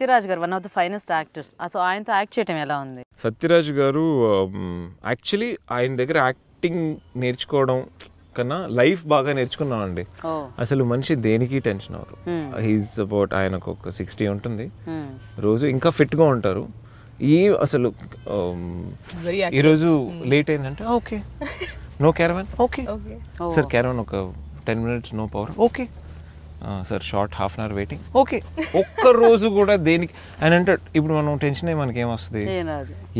సత్యరాజ్ గారు one of the finest actors. So ఆయనతో act చేయడం ఎలా ఉంది? సత్యరాజ్ గారు యాక్చువల్లీ ఆయన దగ్గర యాక్టింగ్ నేర్చుకోవడం కన్నా లైఫ్ బాగా నేర్చుకున్నామండి. అసలు మనిషి దేనికి టెన్షన్ అవ్వరు. హీస్ అబౌట్ ఆయనకు ఒక 60 ఉంటుంది, రోజు ఇంకా ఫిట్గా ఉంటారు. అసలు ఈరోజు లేట్ అయిందంటే okay, no caravan, okay sir caravan ఒక 10 minutes, no power, okay sir short half an hour waiting, okay. ఒక్క రోజు కూడా దేనికి ఆయన అంటే ఇప్పుడు మనం టెన్షన్ అయ్యి మనకి ఏమొస్తుంది?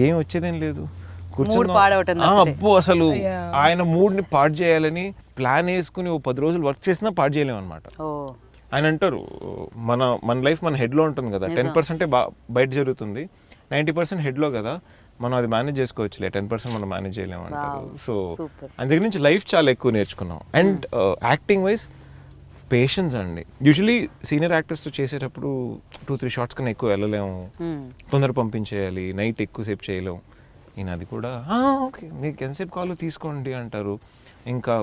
ఏం వచ్చేదేం లేదు, కూర్చుని అబ్బో అసలు ఆయన మూడ్ని పాడు చేయాలని ప్లాన్ వేసుకుని 10 రోజులు వర్క్ చేసినా పాడు చేయలేము అనమాట. ఆయన అంటారు మన లైఫ్ మన హెడ్లో ఉంటుంది కదా, 10% బయట జరుగుతుంది, 90% హెడ్లో కదా, మనం అది మేనేజ్ చేసుకోవచ్చులే, 10% మనం మేనేజ్ చేయలేము అంటారు. సో ఆయన దగ్గర నుంచి లైఫ్ చాలా ఎక్కువ నేర్చుకున్నాం. అండ్ యాక్టింగ్ వైజ్ పేషెన్స్ అండి. యూజువలీ సీనియర్ యాక్టర్స్తో చేసేటప్పుడు 2-3 షార్ట్స్ కన్నా ఎక్కువ వెళ్ళలేము, తొందర పంపించేయాలి, నైట్ ఎక్కువసేపు చేయలేము. ఈయన అది కూడా ఓకే మీకు ఎంతసేపు కాల్ తీసుకోండి అంటారు. ఇంకా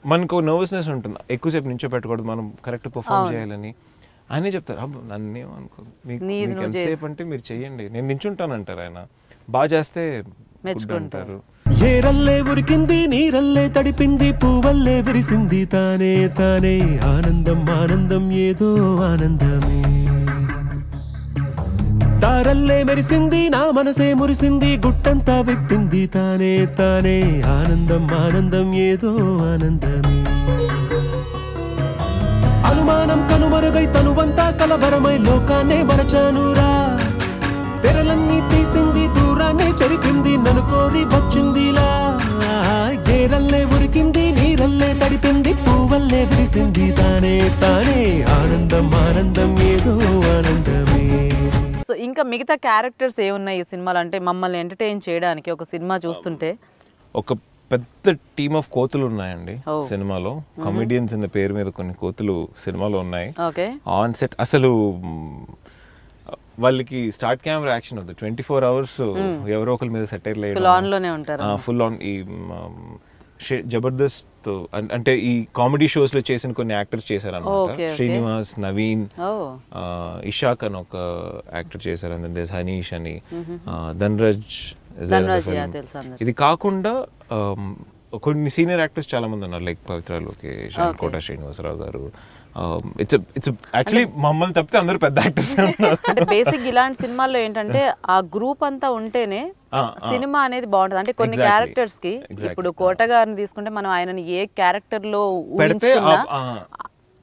మనకు నర్వస్నెస్ ఉంటుంది, ఎక్కువసేపు నించో పెట్టకూడదు, మనం కరెక్ట్ పర్ఫామ్ చేయాలని. ఆయనే చెప్తారు అబ్బా నన్నేమనుకో, మీకు ఎంతసేపు అంటే మీరు చెయ్యండి, నేను నించుంటానంటారు. ఆయన బాగా చేస్తే మెచ్చుకుంటారు. ఏరల్లే ఉరికింది, నీరల్లే తడిపింది, పూవల్లే విరిసింది, తానే తానే ఆనందం ఆనందం ఏదో ఆనందమే. తారల్లే మెరిసింది, నా మనసే మురిసింది, గుట్టంతా విప్పింది, తానే తానే ఆనందం ఆనందం ఏదో ఆనందమే. అనుమానం కనుమరుగై తనువంతా కలవరమై లోకాన్నే మరచానురా, తెరలన్నీ తీసింది, దూరాన్నే చెరిపింది, నన్ను కోరి వచ్చిందిలా. ఏరల్లే ఉరికింది, నీరల్లే తడిపింది, పూవల్లే విరిసింది, తానే తానే ఆనందం ఆనందం ఏదో ఆనందమే. సో ఇంకా మిగతా క్యారెక్టర్స్ ఏమున్నాయి ఈ సినిమాలో? అంటే మమ్మల్ని ఎంటర్టైన్ చేయడానికి ఒక సినిమా చూస్తుంటే ఒక పెద్ద టీమ్ ఆఫ్ కోతులు ఉన్నాయండి సినిమాలో. కమెడియన్స్ అనే పేరు మీద కొన్ని కోతులు సినిమాలో ఉన్నాయి. ఆన్ సెట్ అసలు వాళ్ళకి స్టార్ట్ కెమెరా యాక్షన్ ఉంది, 24 hours ఎవరో ఒకరి మీద సెటైర్ ఫుల్ ఆన్. ఈ జబర్దస్త్ అంటే ఈ కామెడీ షోస్ లో చేసిన కొన్ని యాక్టర్స్ చేశారు అన్నమాట. శ్రీనివాస్, నవీన్, ఇషాక్ అని ఒక యాక్టర్ చేశారు, హనీష్ అని, ధన్రాజ్. ఇది కాకుండా కొన్ని సీనియర్ యాక్టర్స్ చాలా మంది ఉన్నారు, లైక్ పవిత్ర లోకేష్, కోట శ్రీనివాసరావు గారు. ఇట్స్ యాక్చువల్లీ మమ్మల్ని తప్పితే అందరూ పెద్ద యాక్టర్స్ ఉన్నారు. బేసిక్ ఇలాంటి సినిమాల్లో ఏంటంటే ఆ గ్రూప్ అంతా ఉంటేనే సినిమా అనేది బాగుంటుంది. అంటే కొన్ని క్యారెక్టర్స్ కి, ఇప్పుడు కోట గారిని తీసుకుంటే మనం ఆయనని ఏ క్యారెక్టర్ లో ఊహించుకున్నా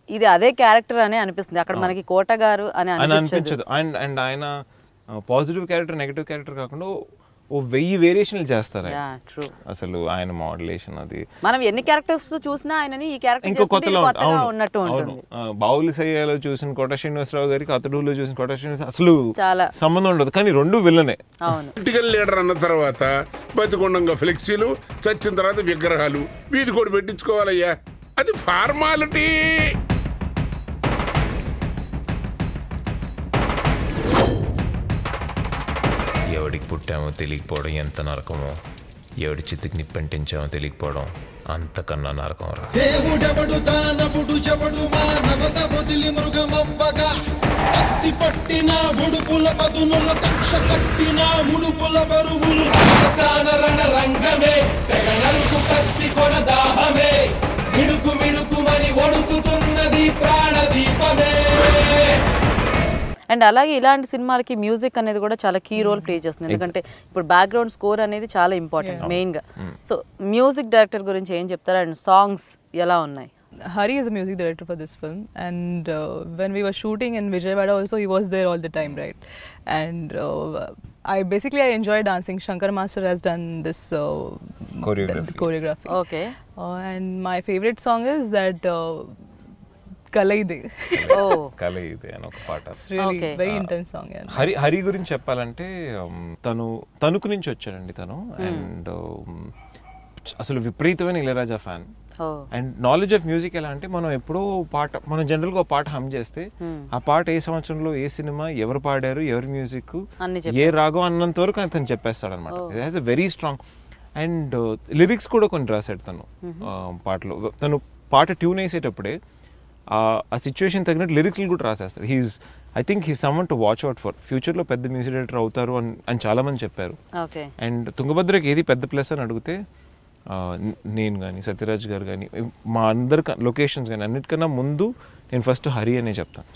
ఇది అదే క్యారెక్టర్ అని అనిపిస్తుంది. అక్కడ మనకి కోట గారు అని అనిపించదు. అండ్ ఆయన పాజిటివ్ క్యారెక్టర్, నెగటివ్ క్యారెక్టర్ కాకుండా 1000 వేరియేషన్లు చేస్తారు అసలు. ఆయన మోడ్యులేషన్ అది మనం ఎన్ని క్యారెక్టర్స్ చూసినా ఆయనని ఈ క్యారెక్టర్ ఇంకో కొత్తగా ఉన్నట్టు ఉంటుంది. బావులు సయ్యాలో చూసిన కోట శ్రీనివాసరావు గారికి, అతడులో చూసిన కోట శ్రీనివాస అసలు సంబంధం ఉండదు, కానీ రెండు విల్లనే. పొలిటికల్ లీడర్ అన్న తర్వాత బతికొండంగా ఫ్లెక్సీలు, చచ్చిన తర్వాత విగ్రహాలు, వీధి కూడా పెట్టించుకోవాలయ్యా, అది ఫార్మాలిటీ. ఎవడికి పుట్టామో తెలియకపోవడం ఎంత నరకమో, ఎవడి చిత్తుకి నిప్పంటించామో తెలియకపోవడం అంతకన్నా నరకం రా. దేవుడెవడు దానవుడు ఎవడు మానవత వదిలి మృగమవ్వగా, కత్తి పట్టిన ఉడుపుల పదునుల కక్ష కట్టిన ముడుపుల బరువులు, రణ రంగమే తెగ నరుకు కత్తి కొన దాహమే, మిడుకు మిడుకుమని ఒడుకుతున్నది ప్రాణదీపమే. అండ్ అలాగే ఇలాంటి సినిమాలకి మ్యూజిక్ అనేది కూడా చాలా కీ రోల్ ప్లే చేస్తుంది, ఎందుకంటే ఇప్పుడు బ్యాక్గ్రౌండ్ స్కోర్ అనేది చాలా ఇంపార్టెంట్ మెయిన్ గా. సో మ్యూజిక్ డైరెక్టర్ గురించి ఏం చెప్తారు అండ్ సాంగ్స్ ఎలా ఉన్నాయి? Hari is a music director for this film, and when we were shooting in Vijayawada also, he was there all the time, right? And I enjoy dancing. Shankar Master has done this choreography. Okay. And my favorite song is that Kalaide. Kalaide అని ఒక పాట. It's really very intense song. Hari గురించి చెప్పాలంటే తణుకు నుంచి వచ్చాడండి తను. And అసలు విపరీతమైన Ilaiyaraaja fan. And knowledge of music ఎలా అంటే, మనం ఎప్పుడో పాట, మనం జనరల్ గా ఒక పాట హమ్ చేస్తే ఆ పాట ఏ సంవత్సరంలో, ఏ సినిమా, ఎవరు పాడారు, ఎవరి మ్యూజిక్, ఏ రాగం అన్నంత వరకు అతను చెప్పేస్తాడు అనమాట. It has a very strong. And lyrics కూడా కొన్ని రాశాడు తను పాటలో. తను పాట ట్యూన్ వేసేటప్పుడే ఆ సిచ్యువేషన్ తగినట్టు లిరిక్లు కూడా రాసేస్తారు. I think he someone to watch out for. ఫ్యూచర్లో పెద్ద మ్యూజిక్ డైరెక్టర్ అవుతారు అని చాలామంది చెప్పారు. అండ్ తుంగభద్రకి ఏది పెద్ద ప్లస్ అని అడిగితే నేను కానీ సత్యరాజ్ గారు కానీ మా అందరి లొకేషన్స్ కానీ అన్నిటికన్నా ముందు నేను ఫస్ట్ హరి అనే చెప్తాను.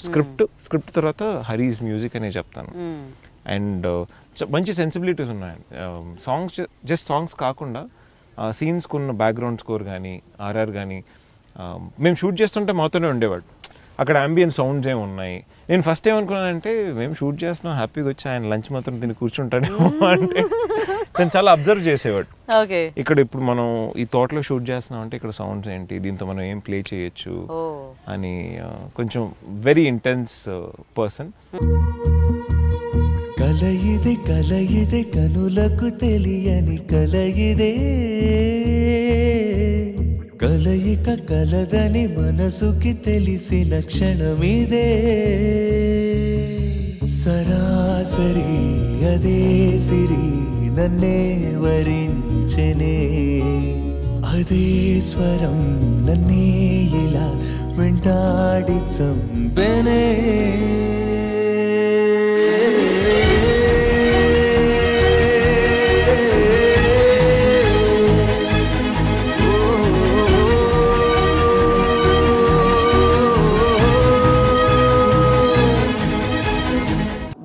స్క్రిప్ట్ తర్వాత హరీస్ మ్యూజిక్ అనే చెప్తాను. అండ్ మంచి సెన్సిబిలిటీస్ ఉన్నాయండి. జస్ట్ సాంగ్స్ కాకుండా సీన్స్కి ఉన్న బ్యాక్గ్రౌండ్ స్కోర్ కానీ ఆర్ఆర్ కానీ మేము షూట్ చేస్తుంటే మాతోనే ఉండేవాడు. అక్కడ అంబియన్ సౌండ్స్ ఏమి ఉన్నాయి. నేను ఫస్ట్ ఏమనుకున్నానంటే మేము షూట్ చేస్తున్నాం, హ్యాపీగా వచ్చి ఆయన లంచ్ మాత్రం తిని కూర్చుంటాడేమో అంటే నేను చాలా అబ్జర్వ్ చేసేవాడు. ఇక్కడ ఇప్పుడు మనం ఈ తోటలో షూట్ చేస్తున్నాం అంటే ఇక్కడ సౌండ్స్ ఏంటి, దీంతో మనం ఏం ప్లే చేయొచ్చు అని కొంచెం వెరీ ఇంటెన్స్ పర్సన్. కలయిదే కలయిదే కనులకు తెలియని కలయిదే, కలయిక కలదని మనసుకి తెలిసిన క్షణమిదే. సరాసరి అదే సిరి నన్నే వరించెనే, అదే స్వరం నన్నే ఇలా వెంటాడి చంపెనే.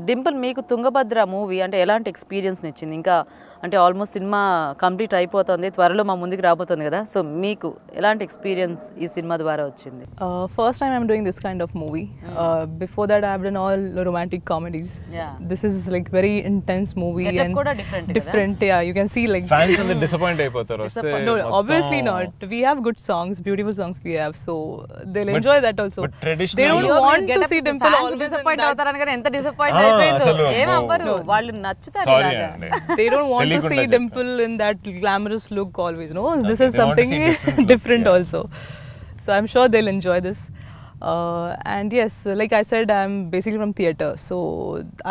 డింపుల్, మీకు తుంగభద్ర మూవీ అంటే ఎలాంటి ఎక్స్పీరియన్స్ ఇచ్చింది? ఇంకా అంటే ఆల్మోస్ట్ సినిమా కంప్లీట్ అయిపోతుంది, త్వరలో మా ముందుకు రాబోతుంది కదా, సో మీకు ఎలాంటి ఎక్స్పీరియన్స్ ఈ సినిమా ద్వారా వచ్చింది? First time I'm doing this kind of movie. Before that I've done all romantic comedies. This is like very intense movie and different. Yeah, you can see like fans are disappointed అయిపోతారు. No, obviously not. We have good songs, beautiful songs we have, so they'll enjoy that also. They don't want to see Dimple always disappointed అవుతారని కానీ ఎంత disappoint అయిపోయిందో ఏం అవ్వరు, వాళ్ళు నచ్చుతారు ఇలాగా. They don't want to see Dimple in that glamorous look always. No, this is something different also. So I'm sure they'll enjoy this. And yes, like I said, I'm basically from theatre, so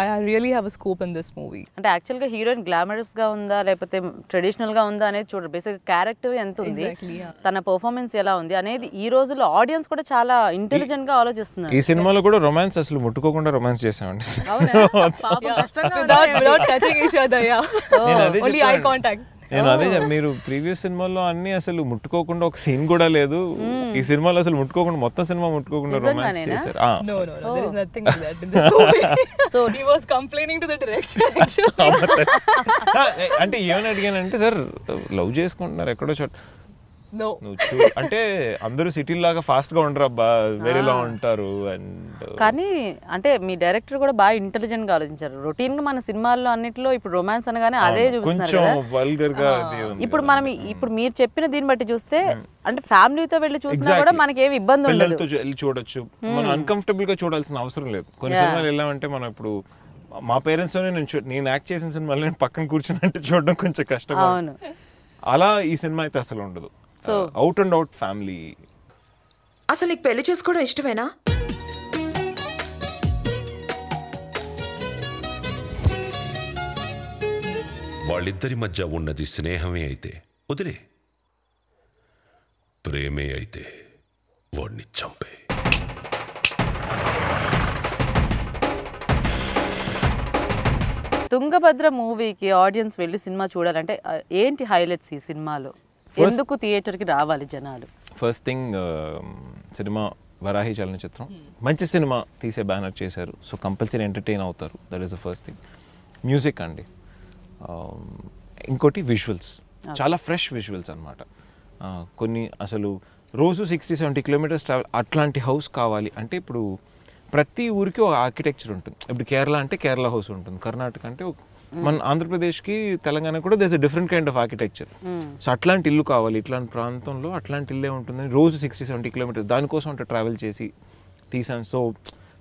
I really have a scope in this movie. అంటే యాక్చువల్గా heroine glamorous గా ఉందా లేకపోతే traditional గా ఉందా అనేది చూడరు, basic character ఎంత ఉంది, తన పర్ఫార్మెన్స్ ఎలా ఉంది అనేది ఈ రోజుల్లో ఆడియన్స్ కూడా చాలా ఇంటెలిజెంట్ గా ఆలోచిస్తున్నారు. ఈ సినిమాలో కూడా రొమాన్స్ అసలు ముట్టుకోకుండా రొమాన్స్ చేసామండి. Without touching each other, yeah. Only eye contact. నేను అదే మీరు ప్రీవియస్ సినిమాల్లో అన్ని అసలు ముట్టుకోకుండా ఒక సీన్ కూడా లేదు, ఈ సినిమాలో అసలు ముట్టుకోకుండా మొత్తం సినిమా ముట్టుకోకుండా రొమాన్స్ చేశారు. No, there is nothing like that in this movie. So he was complaining to the director actually. అంటే ఏమని అడిగానంటే, సార్ లవ్ చేసుకుంటున్నారు ఎక్కడో చోట, No. అంటే అందరూ సిటీ లాగా ఫాస్ట్ గా ఉండరు అబ్బా, వేరేలా ఉంటారు. అండ్ కానీ అంటే మీ డైరెక్టర్ కూడా బాగా ఇంటెలిజెంట్ గా ఆలోచించారు. రొటీన్ గా మన సినిమాల్లో అన్నిట్లో ఇప్పుడు రొమాన్స్ అనగానే అదే చూపిస్తున్నారు కదా. ఇప్పుడు మనం ఇప్పుడు మీరు చెప్పిన దీన్ని బట్టి చూస్తే అంటే ఫ్యామిలీతో వెళ్ళి చూసినా కూడా మనకి ఏమి ఇబ్బంది ఉండదు, వెళ్ళి చూడొచ్చు. మనం అన్కంఫర్టబుల్ గా చూడాల్సిన అవసరం లేదు. కొన్ని సినిమాలు వెళ్ళామంటే మనం ఇప్పుడు మా పేరెంట్స్ నేను యాక్ట్ చేసిన సినిమాలో నేను పక్కన కూర్చున్నట్టు చూడడం కొంచెం కష్టం. అలా ఈ సినిమా అయితే అసలు ఉండదు. Out and out family. అసలు నీకు పెళ్లి చేసుకోవడం ఇష్టమేనా? వాళ్ళిద్దరి మధ్య ఉన్నది స్నేహమే అయితే వదిలే, ప్రేమే అయితే వాడిని చంపే. తుంగభద్ర మూవీకి ఆడియన్స్ వెళ్ళి సినిమా చూడాలంటే ఏంటి హైలైట్స్ ఈ సినిమాలో? ఎందుకు థియేటర్కి రావాలి జనాలు? ఫస్ట్ థింగ్, సినిమా వరాహి చలనచిత్రం మంచి సినిమా తీసే బ్యానర్ చేశారు, సో కంపల్సరీ ఎంటర్టైన్ అవుతారు. That is the first thing. Music అండి, ఇంకోటి విజువల్స్, చాలా ఫ్రెష్ విజువల్స్ అనమాట. కొన్ని అసలు రోజు 60-70 కిలోమీటర్స్ ట్రావెల్, అట్లాంటి హౌస్ కావాలి అంటే ఇప్పుడు ప్రతి ఊరికి ఒక ఆర్కిటెక్చర్ ఉంటుంది. ఇప్పుడు కేరళ అంటే కేరళ హౌస్ ఉంటుంది, కర్ణాటక అంటే మన ఆంధ్రప్రదేశ్కి తెలంగాణ కూడా this a different kind of architecture. So అట్లాంటి ఇల్లు కావాలి, ఇట్లాంటి ప్రాంతంలో అట్లాంటి ఇల్లే ఉంటుంది. రోజు 60-70 కిలోమీటర్స్ దానికోసం అంటే ట్రావెల్ చేసి తీసాను. So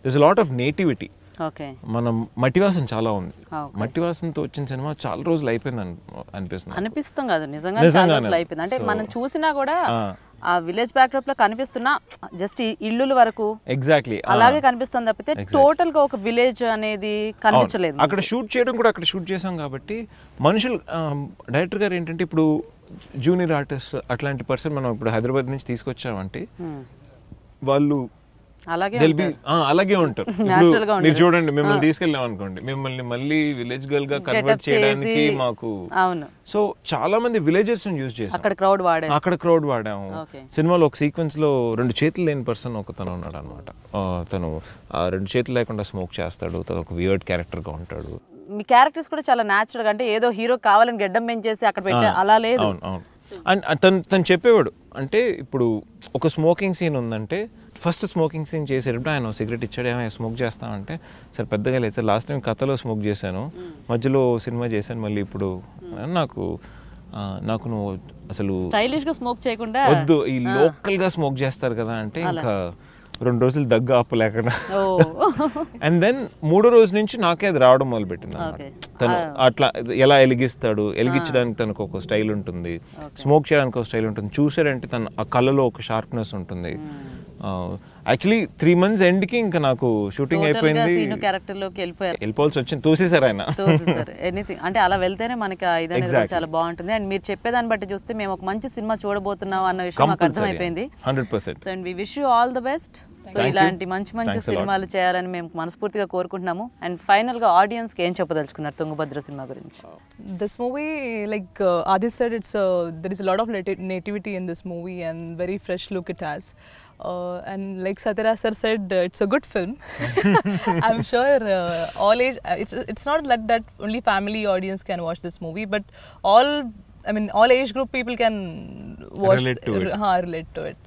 this a lot of nativity. మనం మట్టివాసన చాలా ఉంది, మట్టివాసనతో వచ్చిన సినిమా చాలా రోజులు అయిపోయింది అనిపిస్తుంది కదా, నిజంగా చాలా రోజులు అయిపోయింది. అంటే మనం చూసినా కూడా ఆ విలేజ్ బ్యాక్డ్రాప్ లో కనిపిస్తున్నా జస్ట్ ఇల్లుల వరకు ఎగ్జాక్ట్లీ అలాగే కనిపిస్తుంది తప్పితే టోటల్ గా ఒక విలేజ్ అనేది కనిపించలేదు. అక్కడ షూట్ చేయడం కూడా అక్కడ షూట్ చేసాం కాబట్టి మనుషులు, డైరెక్టర్ గారు ఏంటంటే ఇప్పుడు జూనియర్ ఆర్టిస్ట్ అట్లాంటి పర్సన్ మనం ఇప్పుడు హైదరాబాద్ నుంచి తీసుకొచ్చామంటే వాళ్ళు అలాగే ఉంటారు. ఇప్పుడు మీరు చూడండి, మిమ్మల్ని తీసుకెళ్ళాం అనుకోండి, మిమ్మల్ని మళ్ళీ విలేజ్ గర్ల్ గా కన్వర్ట్ చేయడానికి మాకు సో చాలా మంది విలేజర్స్ యూజ్ చేసాం, అక్కడ క్రౌడ్ వాడాము. సినిమాలో ఒక సీక్వెన్స్ లో 2 చేతులు లేని పర్సన్ ఒకతను ఉన్నాడు అనమాట. తను 2 చేతులు లేకుండా స్మోక్ చేస్తాడు, తను ఒక వియర్డ్ క్యారెక్టర్ గా ఉంటాడు. మీ క్యారెక్టర్స్ కూడా చాలా న్యాచురల్ గా, అంటే ఏదో హీరో కావాలని గెడ్డం పెంచేసి అక్కడ పెట్టే అలా లేదు. అవును. అండ్ తను చెప్పేవాడు, అంటే ఇప్పుడు ఒక స్మోకింగ్ సీన్ ఉందంటే ఫస్ట్ స్మోకింగ్ సీన్ చేసేటప్పుడు ఆయన సిగరెట్ ఇచ్చాడు, ఏమైనా స్మోక్ చేస్తామంటే సార్ పెద్దగా లేదు సార్, లాస్ట్ టైం కథలో స్మోక్ చేశాను, మధ్యలో సినిమా చేశాను, మళ్ళీ ఇప్పుడు నాకు నువ్వు అసలు స్టైలిష్ గా స్మోక్ చేయకుండా వద్దు, ఈ లోకల్ గా స్మోక్ చేస్తారు కదా అంటే ఇంకా 2 రోజులు దగ్గు ఆపలేకుండా. అండ్ దెన్ 3వ రోజు నుంచి నాకే అది రావడం మొదలుపెట్టింది అన్నమాట. తను అట్లా ఎలా ఎలిగించడానికి తనకు ఒక స్టైల్ ఉంటుంది, స్మోక్ చేయడానికి ఒక స్టైల్ ఉంటుంది. చూసారంటే తన ఆ కళ్ళలో ఒక షార్ప్నెస్ ఉంటుంది. యాక్చువల్లీ 3 months ఎండ్కి ఇంకా నాకు షూటింగ్ అయిపోయింది, వెళ్ళిపోవాల్సి వచ్చింది, తోసేసారు ఆయన. ఎనీథింగ్ అంటే అలా వెళ్తేనే మనకి ఇదనేది చాలా బాగుంటుంది. అండ్ మీరు చెప్పేదాన్ని బట్టి చూస్తే మేము ఒక మంచి సినిమా చూడబోతున్నాం అన్న విషయం మాకు అర్థమైపోయింది. 100%. So and we wish you all the best. So ఇలాంటి మంచి సినిమాలు చేయాలని మేము మనస్ఫూర్తిగా కోరుకుంటున్నాము. అండ్ ఫైనల్ గా ఆడియన్స్ కి ఏం చెప్పదలుచుకున్నారు తుంగభద్ర సినిమా గురించి? This movie, like Adis said, there is a lot of nativity in this movie and very fresh look it has. And like Satyaraj sir said, it's a good film. I'm sure all age. It's not that only family audience can watch this movie, but all age group people can watch, relate to it.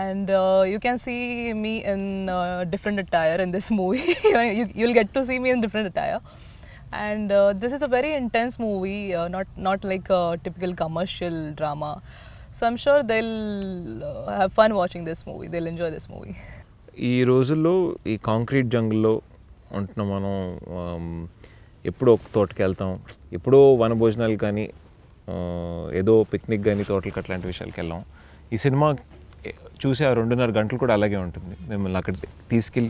And you can see me in different attire in this movie. You'll get to see me in different attire. And this is a very intense movie, not like a typical commercial drama. So I'm sure they'll have fun watching this movie. They'll enjoy this movie. ఈ రోజుల్లో ఈ concrete జంగిల్లో ఉంటున్న మనం ఎప్పుడో ఒక తోటకి వెళ్తాం, ఎప్పుడో వనభోజనాలు కానీ ఏదో పిక్నిక్ కానీ తోటలకు అట్లాంటి విషయాలకు వెళ్ళాం. ఈ సినిమా చూసి ఆ 2.5 గంటలు కూడా అలాగే ఉంటుంది. మిమ్మల్ని అక్కడ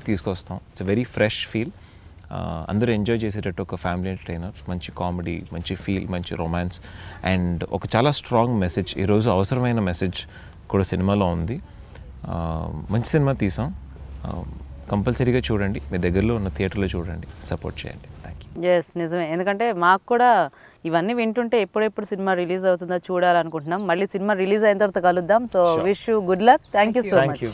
తీసుకొస్తాం. It's very fresh feel. అందరూ ఎంజాయ్ చేసేటట్టు ఒక ఫ్యామిలీ ఎంటర్టైనర్, మంచి కామెడీ, మంచి ఫీల్, మంచి రొమాన్స్ అండ్ ఒక చాలా స్ట్రాంగ్ మెసేజ్, ఈరోజు అవసరమైన మెసేజ్ కూడా సినిమాలో ఉంది. మంచి సినిమా తీసాం, కంపల్సరీగా చూడండి, మీ దగ్గరలో ఉన్న థియేటర్లో చూడండి, సపోర్ట్ చేయండి. Thank you. ఎస్, నిజమే. ఎందుకంటే మాకు కూడా ఇవన్నీ వింటుంటే ఎప్పుడెప్పుడు సినిమా రిలీజ్ అవుతుందో చూడాలనుకుంటున్నాం. మళ్ళీ సినిమా రిలీజ్ అయిన తర్వాత కలుద్దాం. So wish you good luck. Thank you so much.